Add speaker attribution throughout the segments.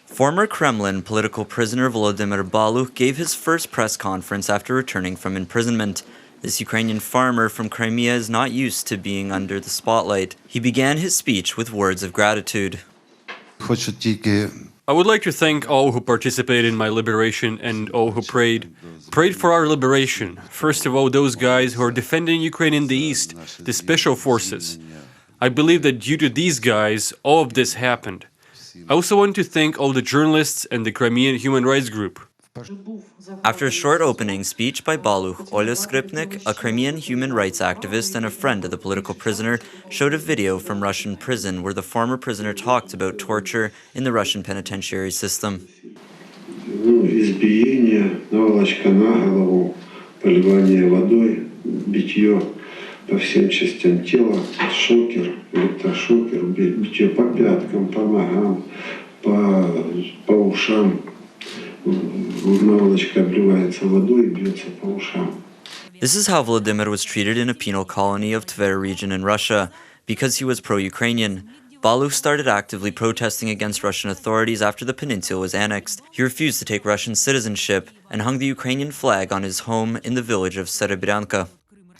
Speaker 1: Former Kremlin political prisoner Volodymyr Balukh gave his first press conference after returning from imprisonment. This Ukrainian farmer from Crimea is not used to being under the spotlight. He began his speech with words of gratitude.
Speaker 2: I would like to thank all who participated in my liberation and all who prayed for our liberation. First of all, those guys who are defending Ukraine in the east, the special forces. I believe that due to these guys, all of this happened. I also want to thank all the journalists and the Crimean human rights group.
Speaker 1: After a short opening speech by Balukh, Oля Skripnik, a Crimean human rights activist and a friend of the political prisoner, showed a video from Russian prison where the former prisoner talked about torture in the Russian penitentiary system.
Speaker 3: Избиение, наволочка на голову, поливание водой, битье по всем частям тела, шокер, электрошокер, битье по пяткам, по ногам, по ушам. Наволочка обливается водой и бьется по ушам.
Speaker 1: This is how Volodymyr was treated in a penal colony of Tver region in Russia, because he was pro-Ukrainian. Balukh started actively protesting against Russian authorities after the peninsula was annexed. He refused to take Russian citizenship and hung the Ukrainian flag on his home in the village of Serebrenka.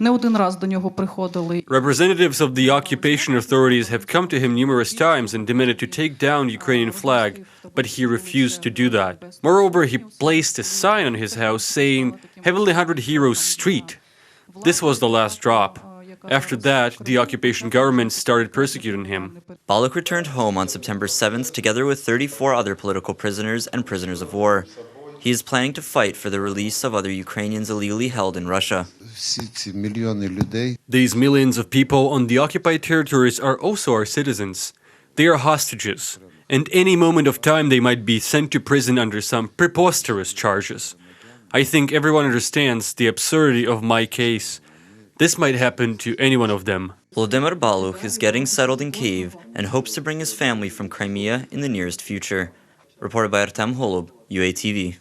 Speaker 2: Representatives of the occupation authorities have come to him numerous times and demanded to take down the Ukrainian flag, but he refused to do that. Moreover, he placed a sign on his house saying, "Heavenly Hundred Heroes Street." This was the last drop. After that, the occupation government started persecuting him.
Speaker 1: Balukh returned home on September 7th together with 34 other political prisoners and prisoners of war. He is planning to fight for the release of other Ukrainians illegally held in Russia.
Speaker 2: These millions of people on the occupied territories are also our citizens. They are hostages, and any moment of time they might be sent to prison under some preposterous charges. I think everyone understands the absurdity of my case. This might happen to any one of them.
Speaker 1: Volodymyr Balukh is getting settled in Kyiv and hopes to bring his family from Crimea in the nearest future. Reported by Artem Holub, UATV.